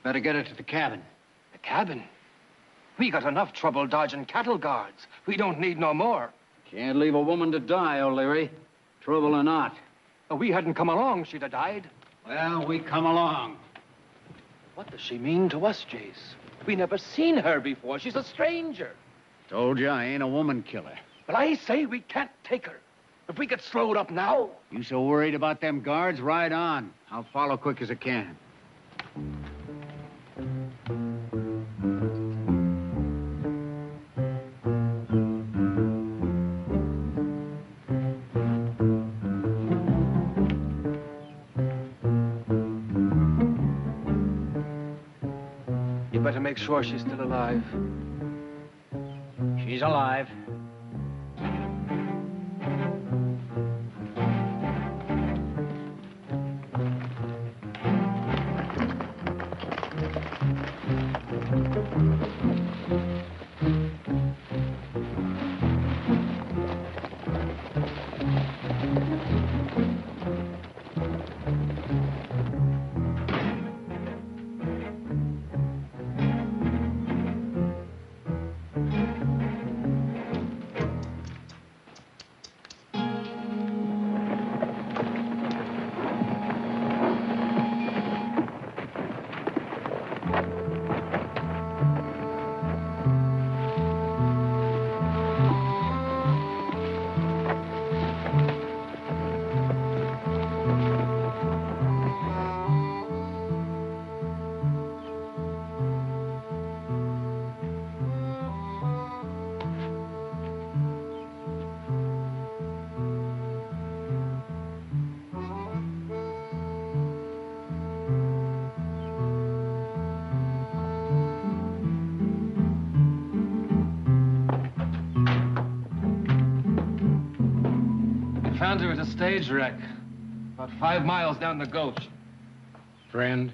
Better get her to the cabin. The cabin? We got enough trouble dodging cattle guards. We don't need no more. Can't leave a woman to die, O'Leary. Trouble or not. If we hadn't come along, she'd have died. Well, we come along. What does she mean to us, Jace? We never seen her before. She's a stranger. Told you I ain't a woman killer. But I say we can't take her. If we get slowed up now... You so worried about them guards? Ride on. I'll follow quick as I can. You better make sure she's still alive. She's alive. Found her at a stage wreck, about 5 miles down the gulch. Friend?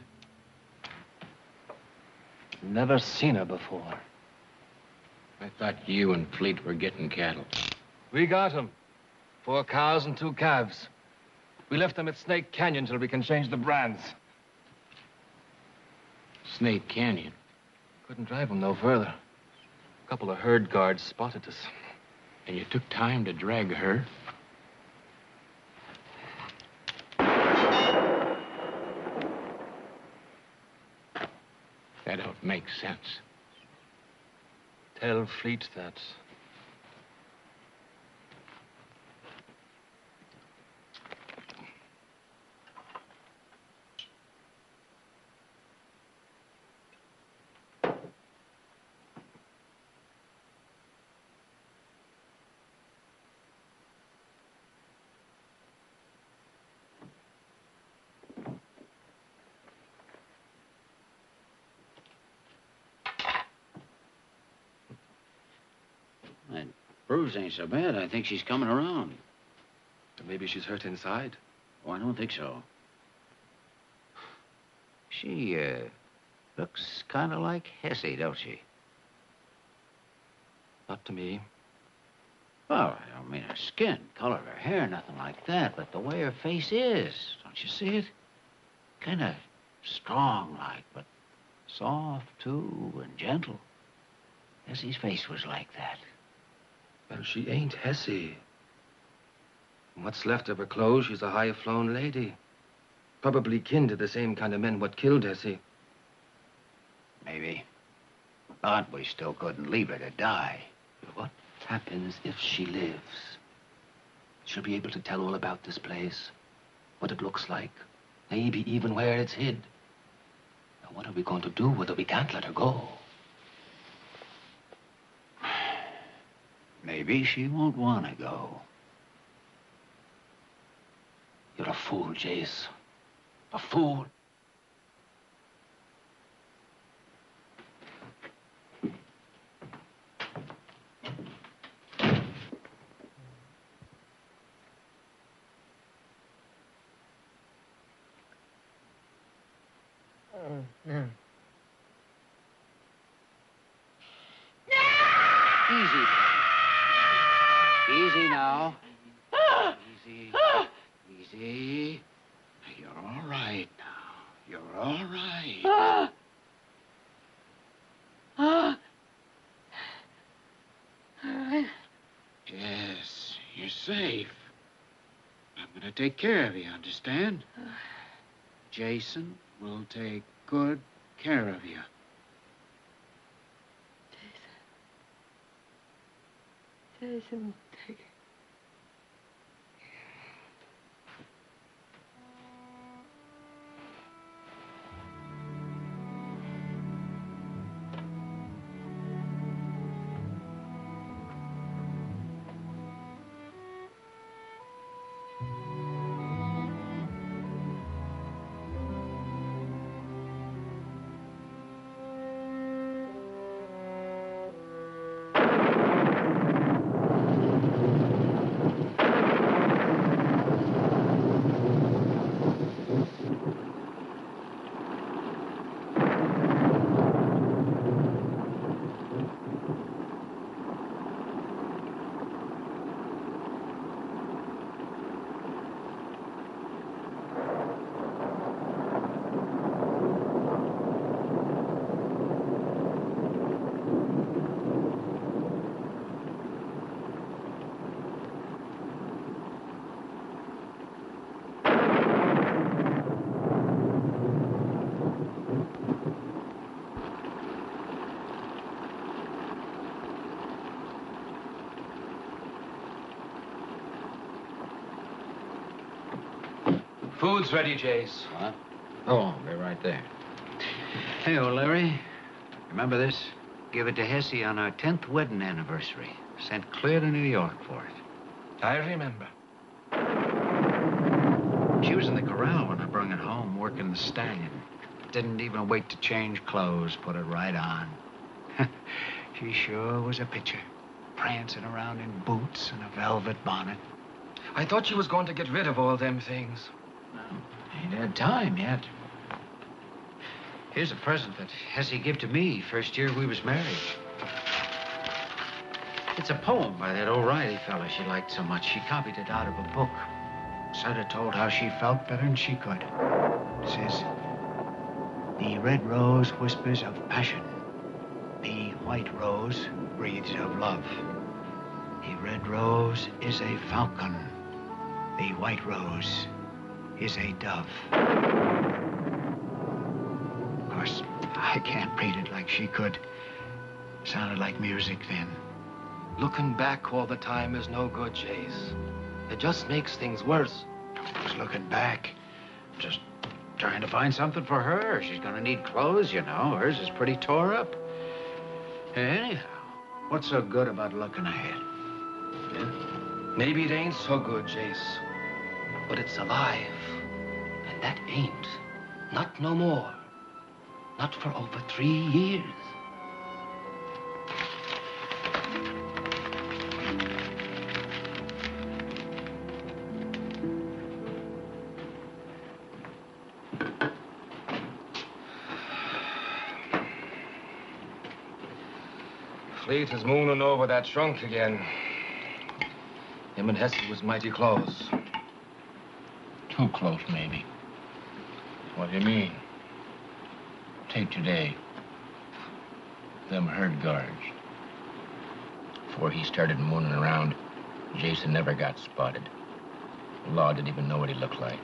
Never seen her before. I thought you and Fleet were getting cattle. We got 'em. 4 cows and 2 calves. We left them at Snake Canyon till we can change the brands. Snake Canyon? Couldn't drive 'em no further. A couple of herd guards spotted us. And you took time to drag her? That don't make sense. Tell Fleet that. That bruise ain't so bad. I think she's coming around. Maybe she's hurt inside. Oh, I don't think so. She, looks kind of like Hessie, don't she? Not to me. Well, I don't mean her skin, color of her hair, nothing like that, but the way her face is. Don't you see it? Kind of strong-like, but soft, too, and gentle. Hessie's face was like that. Well, she ain't Hessie. From what's left of her clothes, she's a high-flown lady. Probably kin to the same kind of men what killed Hessie. Maybe. But we still couldn't leave her to die. What happens if she lives? She'll be able to tell all about this place, what it looks like, maybe even where it's hid. Now, what are we going to do with her? We can't let her go. Maybe she won't want to go. You're a fool, Jace. A fool. No. Easy. Easy now. Easy. Easy. You're all right now. You're all right. safe. I'm going to take care of you, understand? Jason will take good care of you. Jason, take it. Food's ready, Jace. What? Oh, they're right there. Hey, old Larry, remember this? Give it to Hessie on our 10th wedding anniversary. Sent clear to New York for it. I remember. She was in the corral when I brung it home, working the stallion. Didn't even wait to change clothes, put it right on. She sure was a picture. Prancing around in boots and a velvet bonnet. I thought you was going to get rid of all them things. Well, ain't had time yet. Here's a present that Hessie give to me first year we was married. It's a poem by that O'Reilly fella she liked so much. She copied it out of a book. Said it told how she felt better than she could. It says, the red rose whispers of passion. The white rose breathes of love. The red rose is a falcon. The white rose is a dove. Of course, I can't read it like she could. Sounded like music then. Looking back all the time is no good, Jace. It just makes things worse. I was looking back. Just trying to find something for her. She's gonna need clothes, you know. Hers is pretty tore up. Anyhow, what's so good about looking ahead? Yeah? Maybe it ain't so good, Jace. But it's alive. And that ain't. Not no more. Not for over 3 years. Fleet is mooning over that trunk again. Him and Hessie was mighty close. Too close, maybe. What do you mean? Take today. Them herd guards. Before he started mooning around, Jason never got spotted. The law didn't even know what he looked like.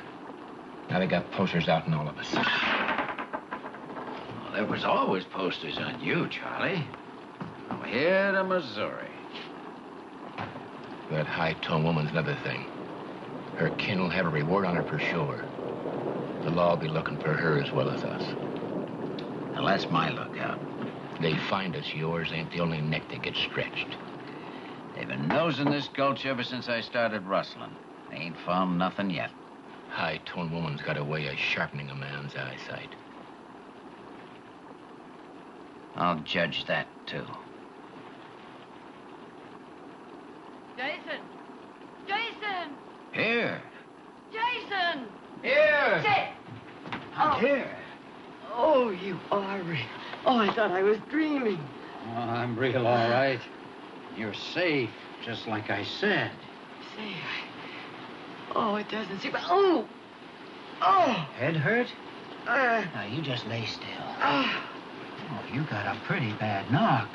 Now they got posters out on all of us. Well, there was always posters on you, Charlie. From here to Missouri. That high-tone woman's another thing. Her kin will have a reward on her for sure. The law will be looking for her as well as us. Now, that's my lookout. They find us, yours ain't the only neck that gets stretched. They've been nosing this gulch ever since I started rustling. They ain't found nothing yet. High-tone woman's got a way of sharpening a man's eyesight. I'll judge that, too. Jason! Jason! Here. Jason! Here. Oh. Here. Oh, you are real. Oh, I thought I was dreaming. Oh, I'm real all right. You're safe, just like I said. Say, oh, it doesn't seem... Oh! Oh! Head hurt? Uh, Now, you just lay still. uh, Oh, you got a pretty bad knock.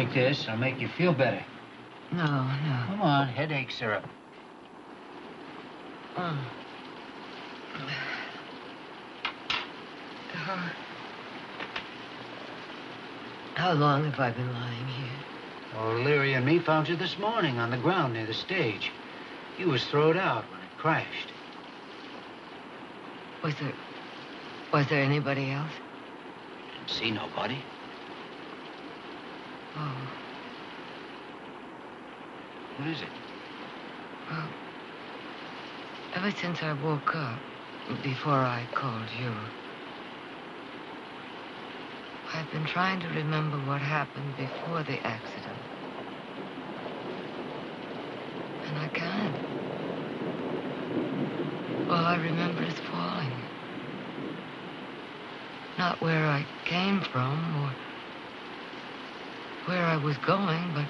like this. It'll make you feel better. No, no. Come on, headache syrup. Oh. How long have I been lying here? Well, Leary and me found you this morning on the ground near the stage. You was thrown out when it crashed. Was there anybody else? Didn't see nobody. Oh. What is it? Well, ever since I woke up, before I called you, I've been trying to remember what happened before the accident. And I can't. All I remember is falling. Not where I came from or where I was going, but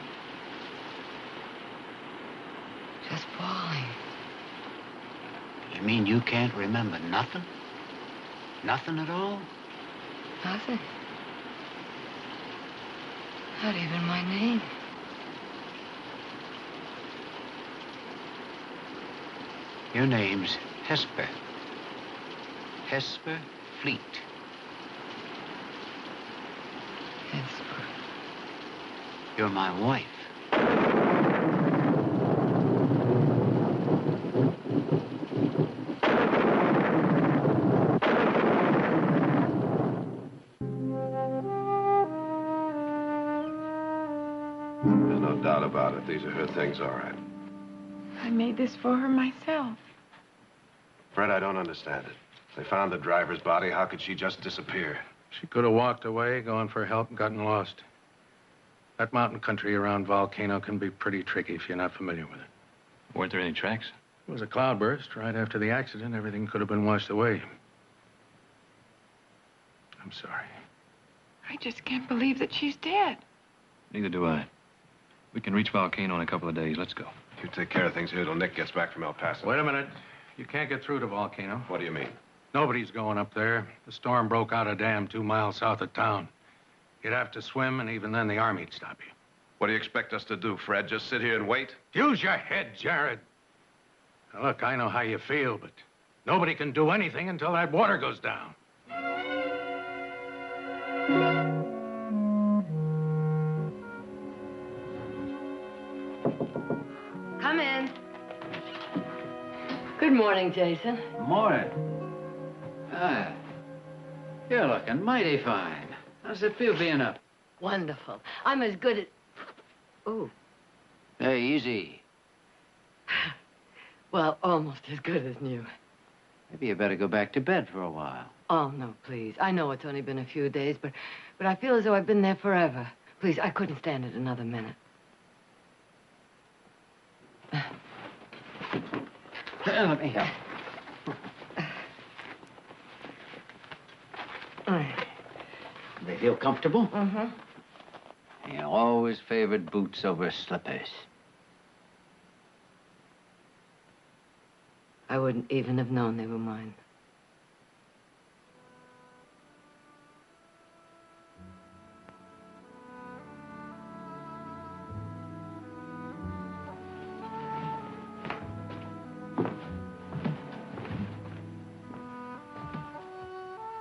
just falling. You mean you can't remember nothing? Nothing at all? Nothing. Not even my name. Your name's Hesper. Hesper Fleet. Hesper. You're my wife. There's no doubt about it. These are her things, all right. I made this for her myself. Fred, I don't understand it. They found the driver's body. How could she just disappear? She could have walked away, gone for help, and gotten lost. That mountain country around Volcano can be pretty tricky if you're not familiar with it. Weren't there any tracks? It was a cloudburst. Right after the accident, everything could have been washed away. I'm sorry. I just can't believe that she's dead. Neither do I. We can reach Volcano in a couple of days. Let's go. You take care of things here till Nick gets back from El Paso. Wait a minute. You can't get through to Volcano. What do you mean? Nobody's going up there. The storm broke out a dam 2 miles south of town. You'd have to swim, and even then the Army'd stop you. What do you expect us to do, Fred? Just sit here and wait? Use your head, Jared. Now, look, I know how you feel, but nobody can do anything until that water goes down. Come in. Good morning, Jason. Morning. Ah, you're looking mighty fine. How's it feel being up? Wonderful. I'm as good as... Ooh. Hey, easy. Well, almost as good as new. Maybe you better go back to bed for a while. Oh, no, please. I know it's only been a few days, but I feel as though I've been there forever. Please, I couldn't stand it another minute. Let me help. They feel comfortable? Mm-hmm. You always favored boots over slippers. I wouldn't even have known they were mine.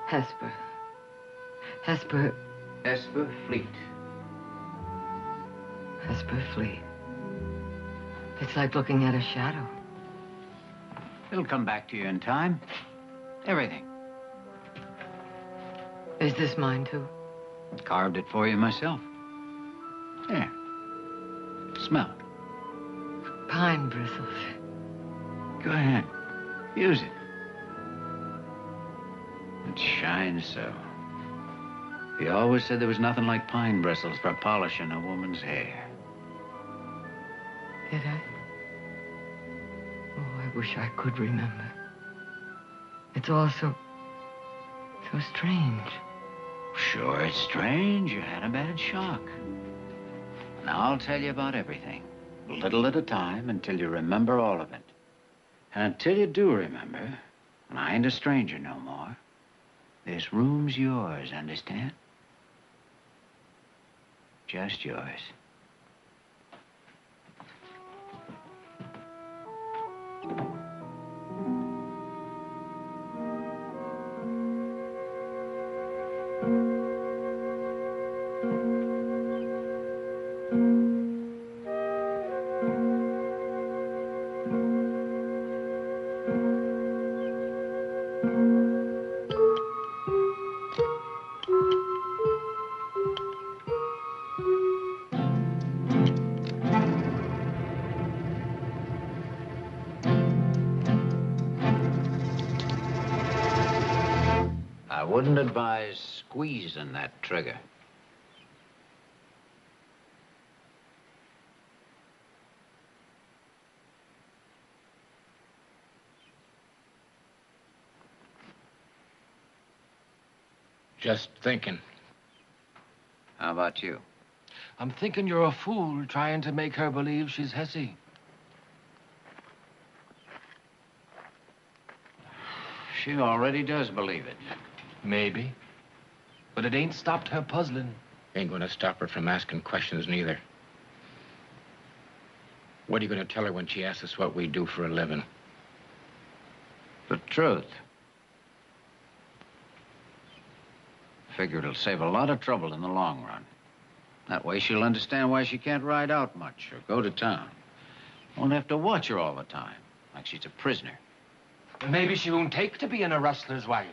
Hesper. Hesper. Hesper Fleet. Hesper Fleet. It's like looking at a shadow. It'll come back to you in time. Everything. Is this mine, too? Carved it for you myself. Here. Smell it. Pine bristles. Go ahead. Use it. It shines so. He always said there was nothing like pine bristles for polishing a woman's hair. Did I? Oh, I wish I could remember. It's all so strange. Sure, it's strange. You had a bad shock. Now I'll tell you about everything, a little at a time, until you remember all of it. And until you do remember, and I ain't a stranger no more, this room's yours, understand? Just yours. I wouldn't advise squeezing that trigger. Just thinking. How about you? I'm thinking you're a fool trying to make her believe she's Hesse. She already does believe it. Maybe. But it ain't stopped her puzzling. Ain't gonna stop her from asking questions neither. What are you gonna tell her when she asks us what we do for a living? The truth. Figure it'll save a lot of trouble in the long run. That way she'll understand why she can't ride out much or go to town. Won't have to watch her all the time, like she's a prisoner. And maybe she won't take to being a rustler's wife.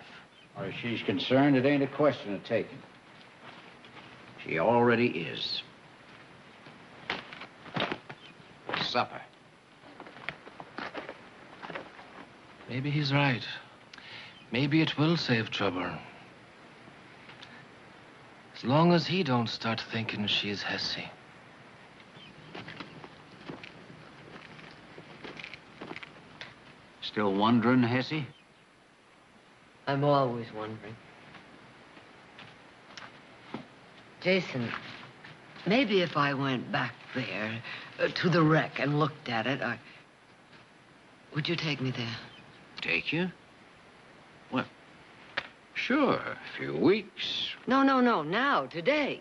Where she's concerned, it ain't a question of taking. She already is. Supper. Maybe he's right. Maybe it will save trouble. As long as he don't start thinking she's Hesse. Still wondering, Hesse? I'm always wondering. Jason, maybe if I went back there to the wreck and looked at it, would you take me there? Take you? Well, sure, a few weeks. No, now, today.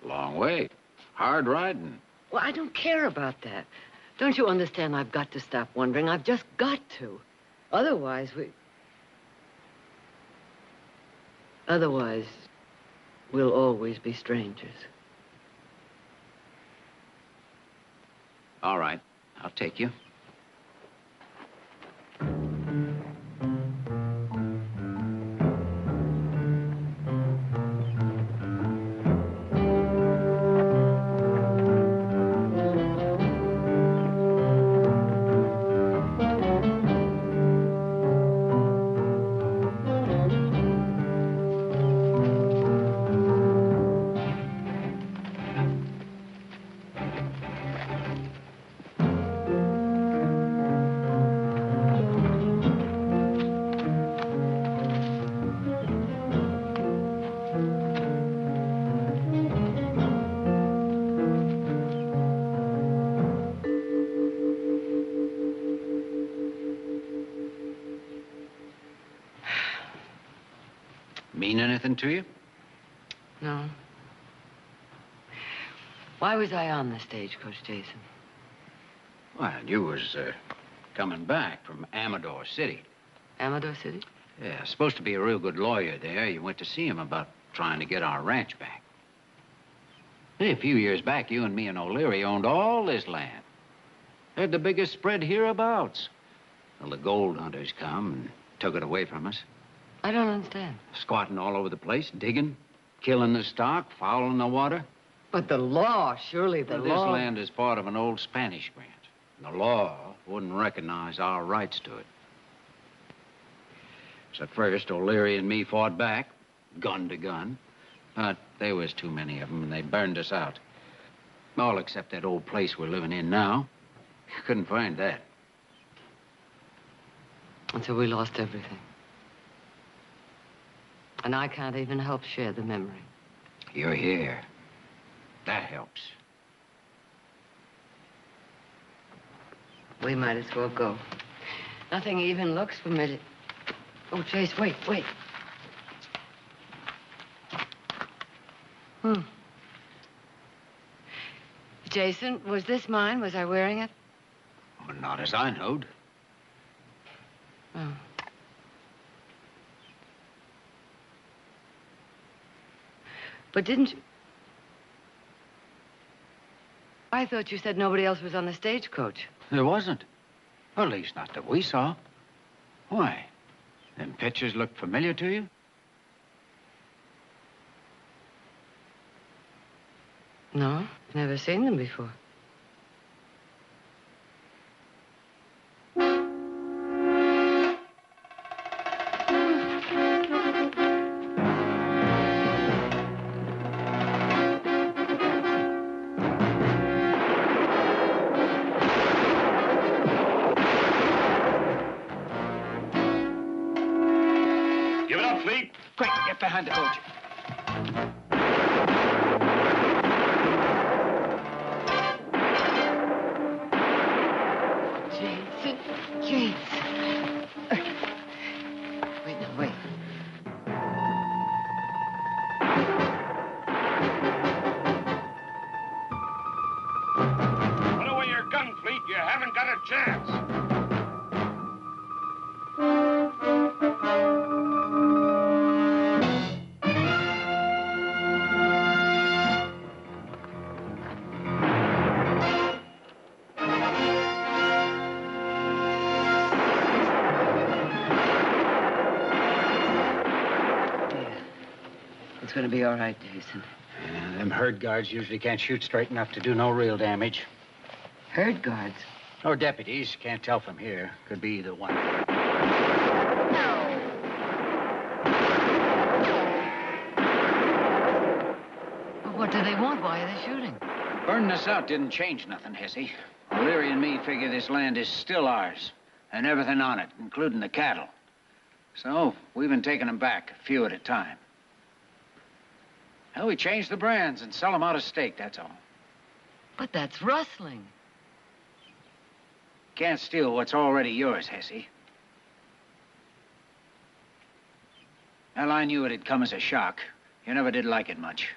Long way. Hard riding. Well, I don't care about that. Don't you understand I've got to stop wondering? I've just got to. Otherwise, we'll always be strangers. All right, I'll take you. Mean anything to you? No. Why was I on the stagecoach, Jason? Well, you was coming back from Amador City. Amador City? Yeah, supposed to be a real good lawyer there. You went to see him about trying to get our ranch back. Hey, a few years back, you and me and O'Leary owned all this land. Had the biggest spread hereabouts. Well, the gold hunters come and took it away from us. I don't understand. Squatting all over the place, digging, killing the stock, fouling the water. But the law, surely the Well, law... this land is part of an old Spanish grant. The law wouldn't recognize our rights to it. So at first, O'Leary and me fought back, gun to gun. But there was too many of them, and they burned us out. All except that old place we're living in now. Couldn't find that. And so we lost everything. And I can't even help share the memory. You're here. That helps. We might as well go. Nothing even looks familiar. Oh, Chase, wait. Jason, was this mine? Was I wearing it? Well, not as I knowed. Oh. But didn't you... I thought you said nobody else was on the stagecoach. There wasn't. Or at least not that we saw. Why? Them pictures look familiar to you? No, never seen them before. Give it up, Fleet. Quick, get behind the coach. Jason, Jason. Wait, no, wait. Put away your gun, Fleet. You haven't got a chance. It's gonna be all right, Jason. Yeah, them herd guards usually can't shoot straight enough to do no real damage. Herd guards. Or deputies. Can't tell from here. Could be either one. Well, what do they want? Why are they shooting? Burning us out didn't change nothing, Hesse. O'Leary and me figure this land is still ours. And everything on it, including the cattle. So, we've been taking them back, a few at a time. Well, we change the brands and sell them out of stake, that's all. But that's rustling. Can't steal what's already yours, Hesse. Well, I knew it'd come as a shock. You never did like it much.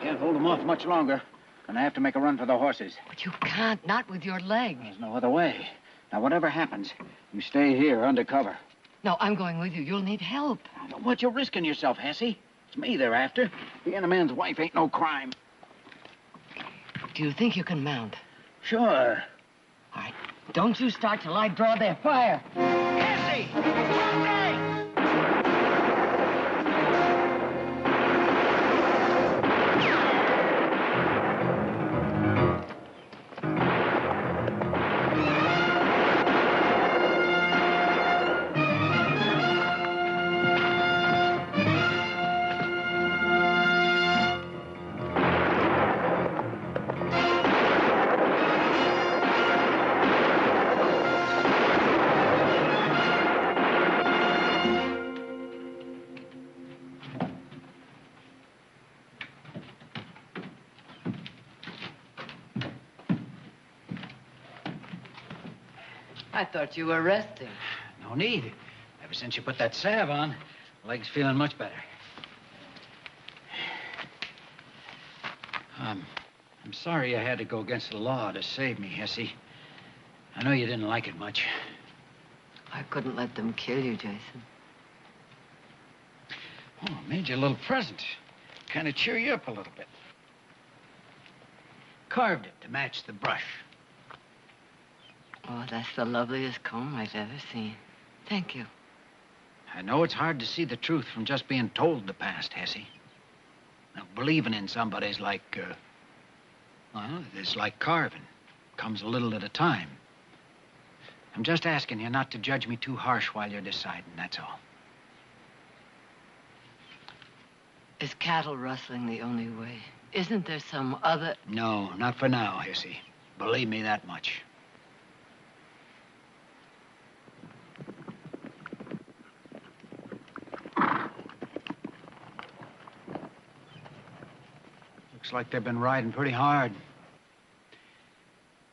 Can't hold them off much longer. Gonna have to make a run for the horses. But you can't, not with your leg. There's no other way. Now, whatever happens, you stay here undercover. No, I'm going with you. You'll need help. What you risking yourself, Hesse? It's me they're after. Being a man's wife ain't no crime. Do you think you can mount? Sure. All right. Don't you start till I draw their fire. Hesse! I thought you were resting. No need. Ever since you put that salve on, the leg's feeling much better. I'm sorry I had to go against the law to save me, Hesse. I know you didn't like it much. I couldn't let them kill you, Jason. Oh, I made you a little present. Kind of cheer you up a little bit. Carved it to match the brush. Oh, that's the loveliest comb I've ever seen. Thank you. I know it's hard to see the truth from just being told the past, Hesse. Now, believing in somebody's like, well, it's like carving. Comes a little at a time. I'm just asking you not to judge me too harsh while you're deciding, that's all. Is cattle rustling the only way? Isn't there some other... No, not for now, Hesse. Believe me that much. Looks like they've been riding pretty hard.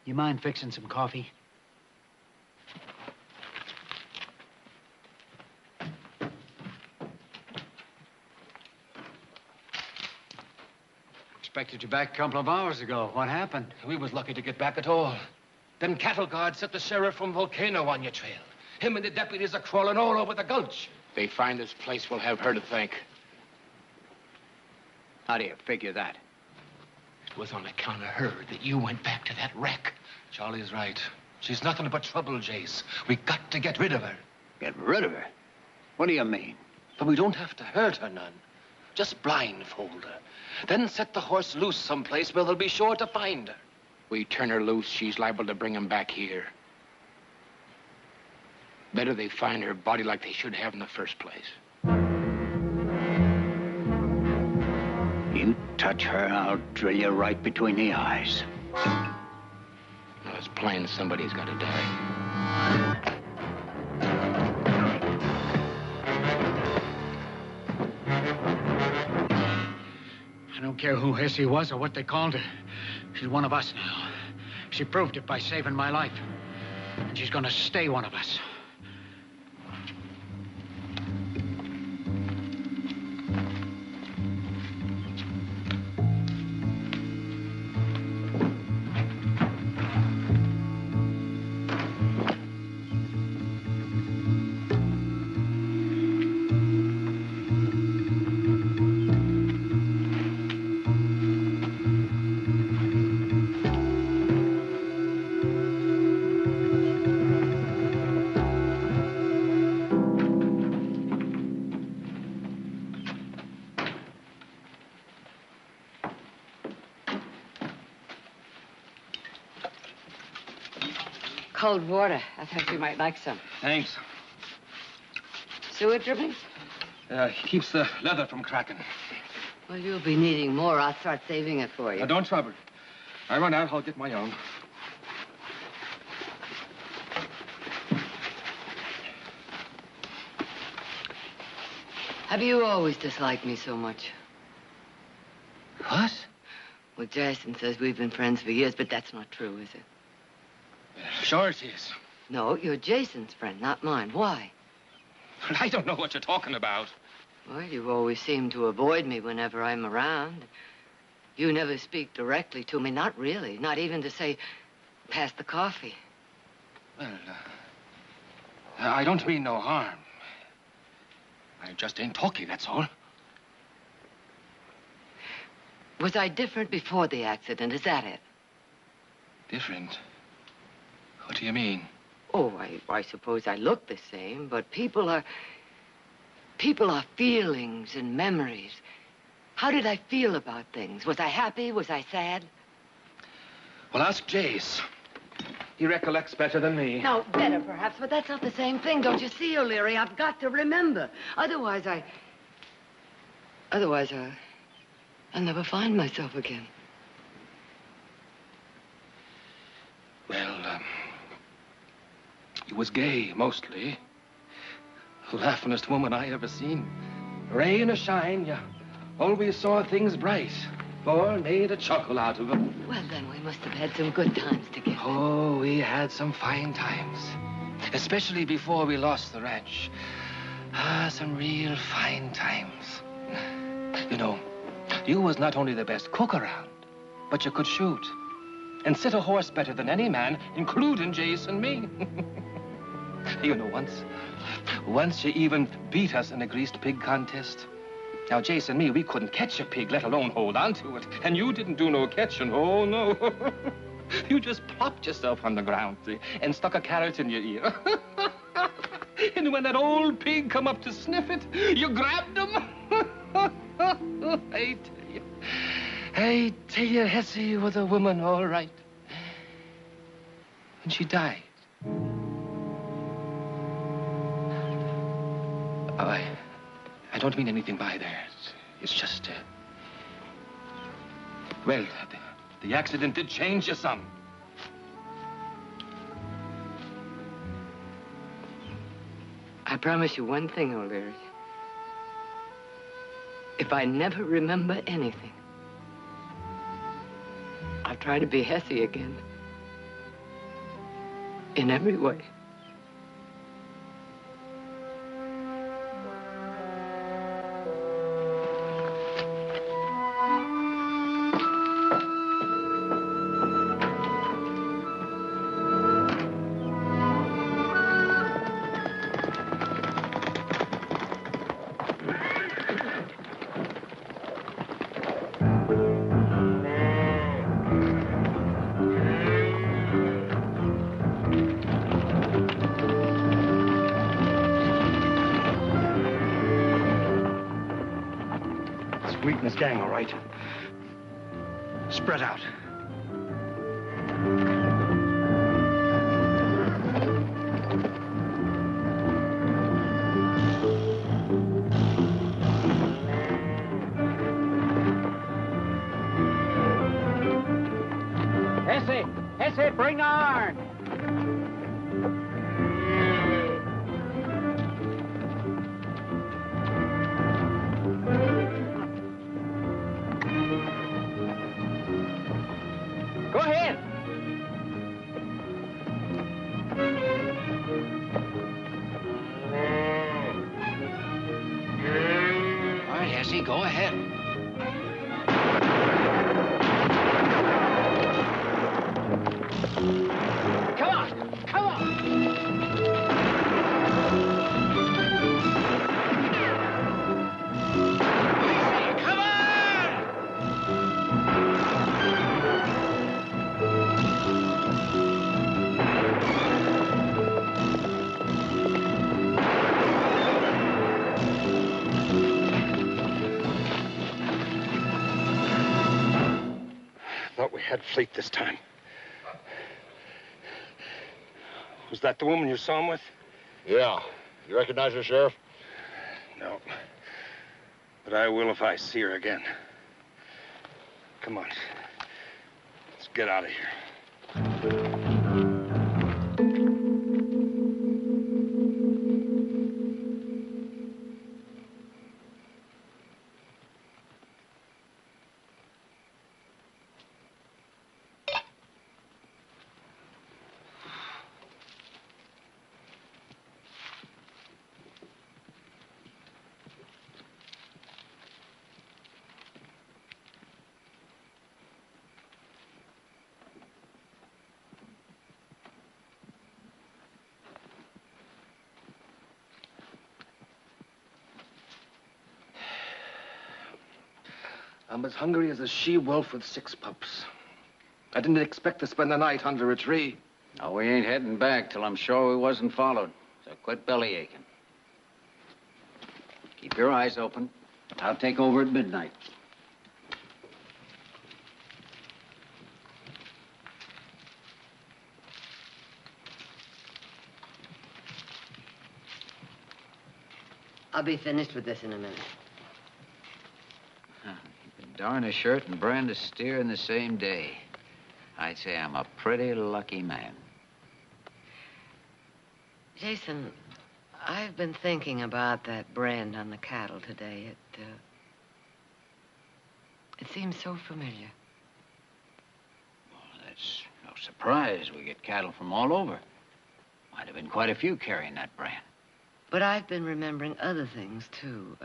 You mind fixing some coffee? Expected you back a couple of hours ago. What happened? We was lucky to get back at all. Them cattle guards set the sheriff from Volcano on your trail. Him and the deputies are crawling all over the gulch. They find this place, we'll have her to thank. How do you figure that? It was on account of her that you went back to that wreck. Charlie's right. She's nothing but trouble, Jace. We got to get rid of her. Get rid of her? What do you mean? But we don't have to hurt her none. Just blindfold her. Then set the horse loose someplace where they'll be sure to find her. We turn her loose, she's liable to bring him back here. Better they find her body like they should have in the first place. You touch her, I'll drill you right between the eyes. Now, it's plain somebody's got to die. I don't care who Hissy was or what they called her. She's one of us now. She proved it by saving my life. And she's gonna stay one of us. Cold water. I thought you might like some. Thanks. Sewer drippings? Keeps the leather from cracking. Well, you'll be needing more. I'll start saving it for you. Now, don't trouble. I run out, I'll get my own. Have you always disliked me so much? What? Well, Jason says we've been friends for years, but that's not true, is it? Sure it is. No, you're Jason's friend, not mine. Why? I don't know what you're talking about. Well, you've always seemed to avoid me whenever I'm around. You never speak directly to me, not really. Not even to say, pass the coffee. Well, I don't mean no harm. I just ain't talking, that's all. Was I different before the accident? Is that it? Different? What do you mean? Oh, I suppose I look the same, but people are feelings and memories. How did I feel about things? Was I happy? Was I sad? Well, ask Jace. He recollects better than me. No, better perhaps, but that's not the same thing. Don't you see, O'Leary? I've got to remember. Otherwise, I'll never find myself again. Well, you was gay, mostly. The laughingest woman I ever seen. Rain or shine, you always saw things bright. Or made a chuckle out of them. Well, then we must have had some good times together. Oh, we had some fine times. Especially before we lost the ranch. Some real fine times. You know, you was not only the best cook around, but you could shoot. And sit a horse better than any man, including Jace and me. You know, once you even beat us in a greased pig contest. Now, Jace and me, we couldn't catch a pig, let alone hold on to it. And you didn't do no catching, oh, no. You just plopped yourself on the ground, see, and stuck a carrot in your ear. And when that old pig come up to sniff it, you grabbed him. I tell you, Hessie was a woman, all right. And she died. Oh, I don't mean anything by there. It's just, well, the accident did change you some. I promise you one thing, O'Leary. If I never remember anything, I'll try to be Hessie again. in every way. Wheaton's gang, all right. Spread out. Hesse, bring the iron. Go ahead. All right, Hesse, go ahead. Come on, come on. Come on! Thought we had fleet this time. Was that the woman you saw him with? Yeah. You recognize her, Sheriff? No. But I will if I see her again. Come on. Let's get out of here. I'm as hungry as a she-wolf with 6 pups. I didn't expect to spend the night under a tree. No, we ain't heading back till I'm sure we wasn't followed. So quit belly aching. Keep your eyes open. I'll take over at midnight. I'll be finished with this in a minute. You can darn a shirt and brand a steer in the same day. I'd say I'm a pretty lucky man. Jason, I've been thinking about that brand on the cattle today. It seems so familiar. Well, that's no surprise. We get cattle from all over. Might have been quite a few carrying that brand. But I've been remembering other things, too.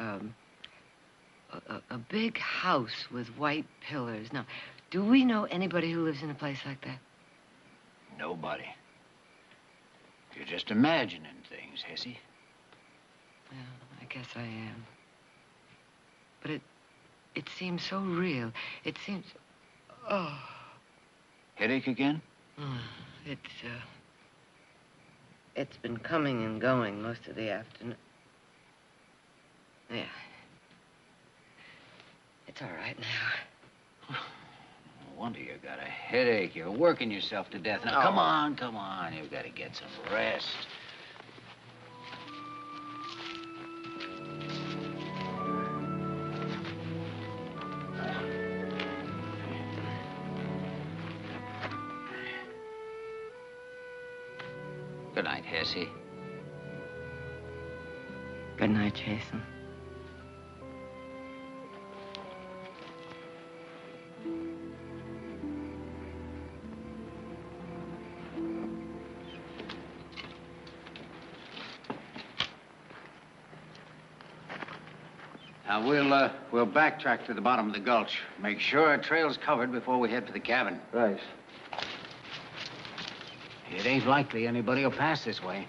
A big house with white pillars. Now, do we know anybody who lives in a place like that? Nobody. You're just imagining things, Hesse. Well, I guess I am. But it seems so real. It seems... Oh. Headache again? It's been coming and going most of the afternoon. Yeah. It's all right now. No wonder you got a headache. You're working yourself to death. Now, come on, come on. You've got to get some rest. Good night, Hesse. Good night, Jason. We'll backtrack to the bottom of the gulch. Make sure our trail's covered before we head for the cabin. Right. It ain't likely anybody will pass this way.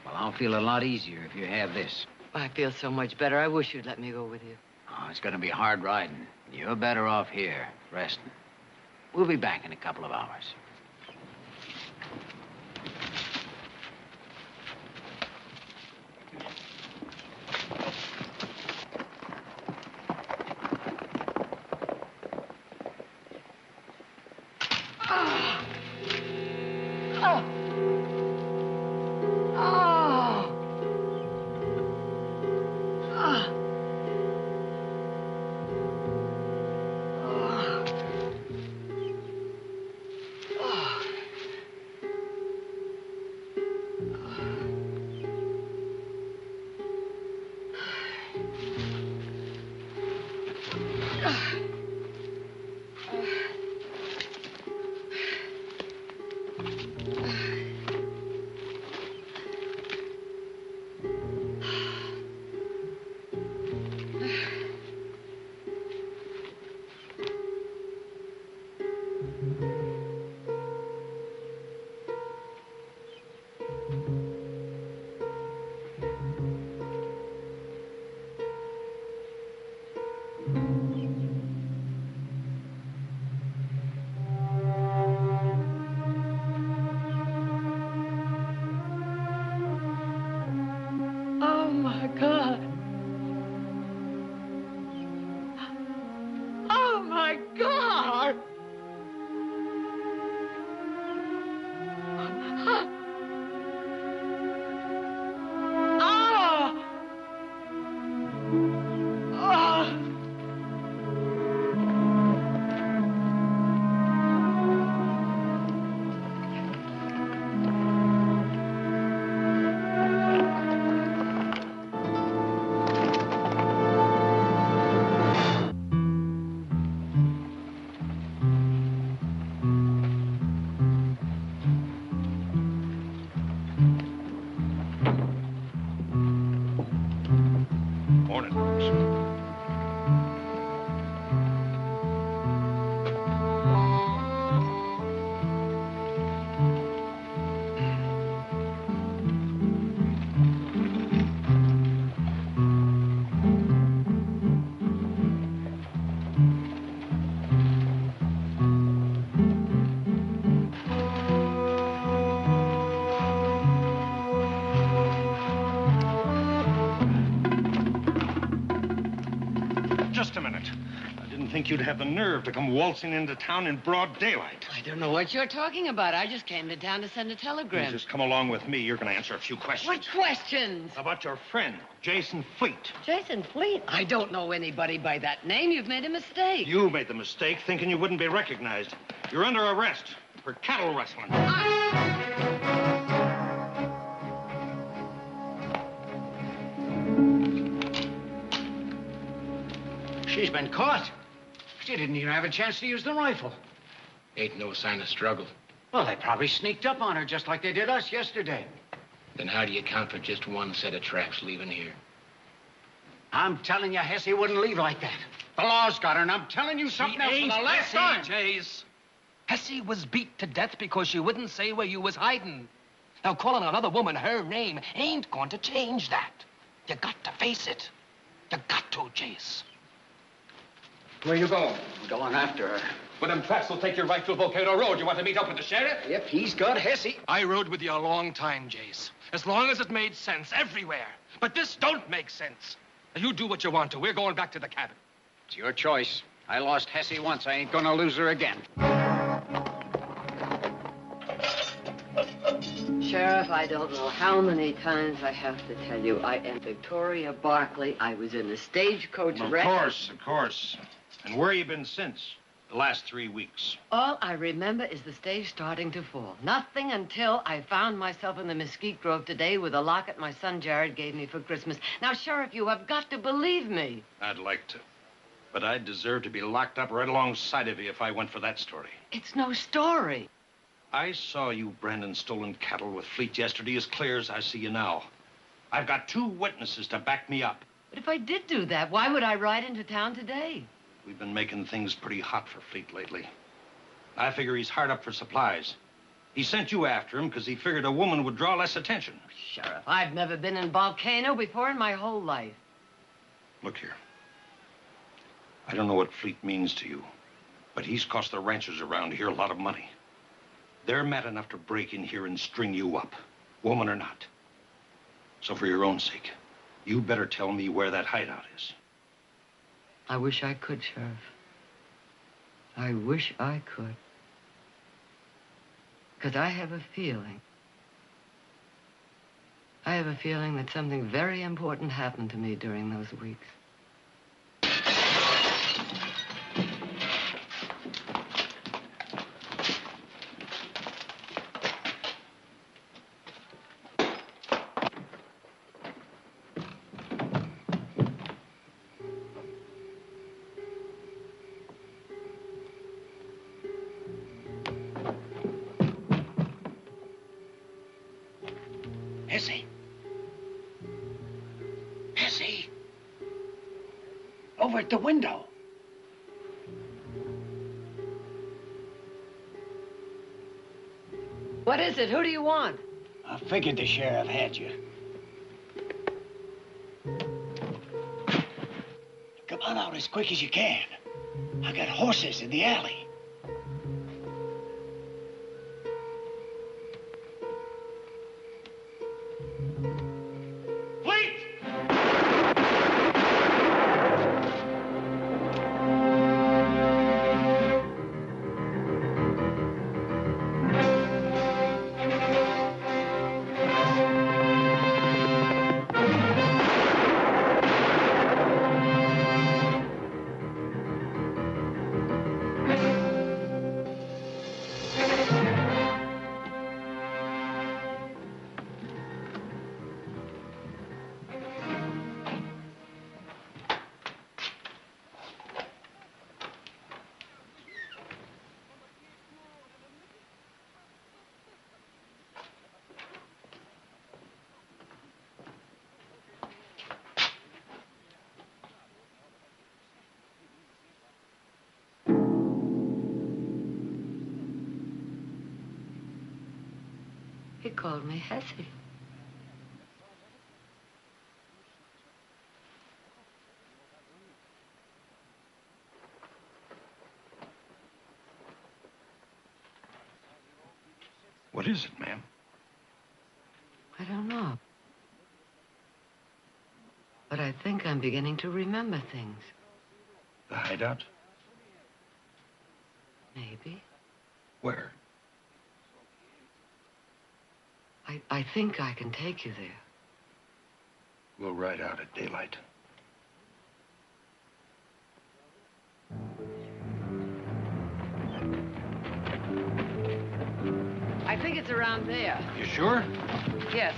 Well, I'll feel a lot easier if you have this. I feel so much better. I wish you'd let me go with you. Oh, it's gonna be hard riding. You're better off here, resting. We'll be back in a couple of hours. Oh, my God. Oh, my God. Oh. Oh. Morning. Just a minute. I didn't think you'd have the nerve to come waltzing into town in broad daylight. I don't know what you're talking about. I just came to town to send a You telegram. just come along with me. You're going to answer a few questions. What questions? About your friend, Jason Fleet. Jason Fleet? I don't know anybody by that name. You've made a mistake. You made the mistake thinking you wouldn't be recognized. You're under arrest for cattle rustling. She's been caught. She didn't even have a chance to use the rifle. Ain't no sign of struggle. Well, they probably sneaked up on her just like they did us yesterday. Then how do you account for just one set of tracks leaving here? I'm telling you, Hesse wouldn't leave like that. The law's got her, and I'm telling you something else for the last time. Jace. Hesse was beat to death because she wouldn't say where you was hiding. Now, calling another woman her name ain't going to change that. You got to face it. You got to, Jace. Where you going? I'm going after her. Well, them tracks will take you right through Volcano Road. You want to meet up with the sheriff? Yep, he's got Hesse. I rode with you a long time, Jace. As long as it made sense everywhere. But this don't make sense. Now, you do what you want to. We're going back to the cabin. It's your choice. I lost Hesse once. I ain't gonna lose her again. Sheriff, I don't know how many times I have to tell you I am Victoria Barkley. I was in a stagecoach wreck. Of course. And where you been since? The last 3 weeks. All I remember is the stage starting to fall. Nothing until I found myself in the mesquite grove today with a locket my son Jared gave me for Christmas. Now, Sheriff, you have got to believe me. I'd like to. But I'd deserve to be locked up right alongside of you if I went for that story. It's no story. I saw you branding stolen cattle with Fleet yesterday as clear as I see you now. I've got 2 witnesses to back me up. But if I did do that, why would I ride into town today? We've been making things pretty hot for Fleet lately. I figure he's hard up for supplies. He sent you after him because he figured a woman would draw less attention. Sheriff, I've never been in Volcano before in my whole life. Look here. I don't know what Fleet means to you, but he's cost the ranchers around here a lot of money. They're mad enough to break in here and string you up, woman or not. So for your own sake, you better tell me where that hideout is. I wish I could, Sheriff. I wish I could. Because I have a feeling. I have a feeling that something very important happened to me during those weeks. Essie. Essie. Over at the window. What is it? Who do you want? I figured the sheriff had you. Come on out as quick as you can. I got horses in the alley. He called me Hessie. What is it, ma'am? I don't know. But I think I'm beginning to remember things. The hideout? Maybe. Where? I think I can take you there. We'll ride out at daylight. I think it's around there. You sure? Yes.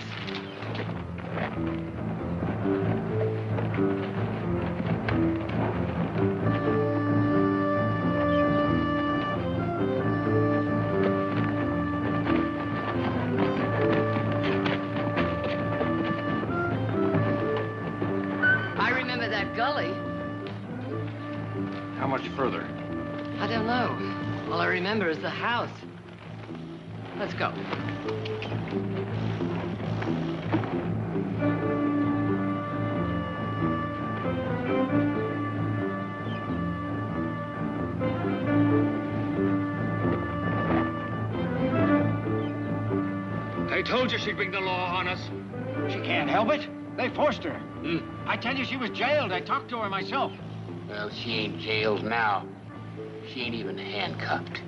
I remember that gully. How much further? I don't know. All I remember is the house. Let's go. I told you she'd bring the law on us. She can't help it. They forced her. I tell you, she was jailed. I talked to her myself. Well, she ain't jailed now. She ain't even handcuffed.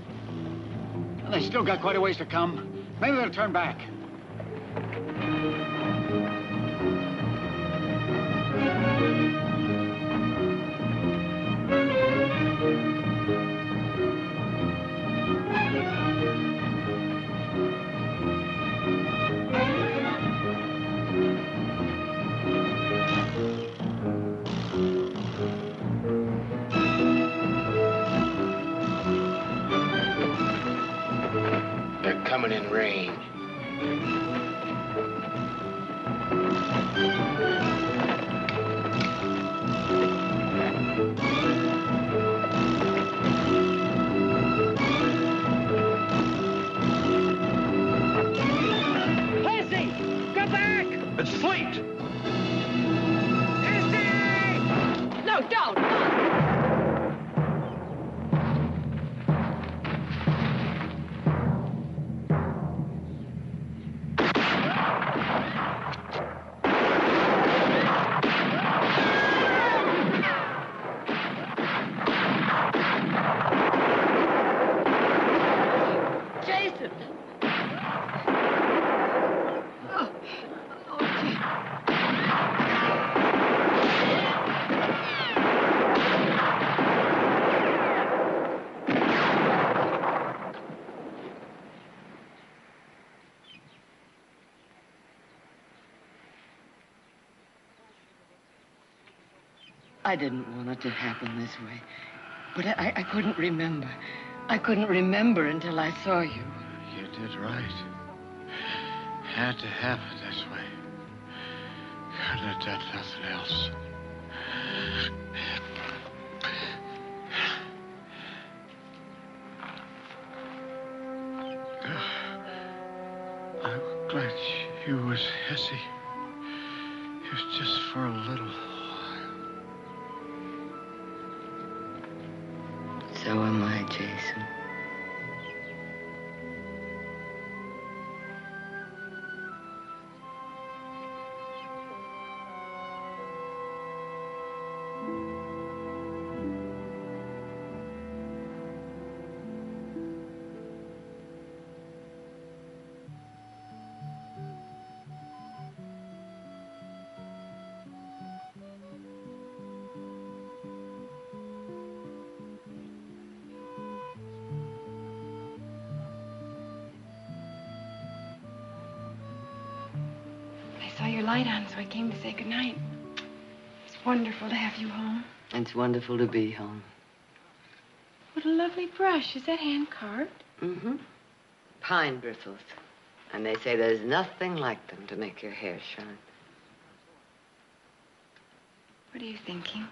Well, they still got quite a ways to come. Maybe they'll turn back. They're coming in range. It's Fleet! No, don't! Jason! Oh, I didn't want it to happen this way. But I couldn't remember. I couldn't remember until I saw you. You did right. Had to happen this way. Couldn't have done nothing else. I'm glad you was Hesse. It was just for a little while. So am I, Jason. I saw your light on, so I came to say goodnight. It's wonderful to have you home. It's wonderful to be home. What a lovely brush. Is that hand-carved? Mm-hmm. Pine bristles. And they say there's nothing like them to make your hair shine. What are you thinking?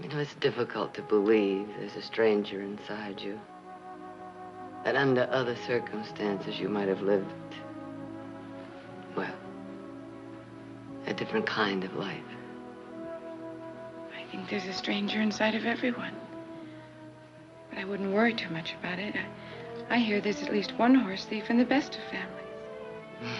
You know, it's difficult to believe there's a stranger inside you. That under other circumstances you might have lived, well, a different kind of life. I think there's a stranger inside of everyone. But I wouldn't worry too much about it. I hear there's at least one horse thief in the best of families.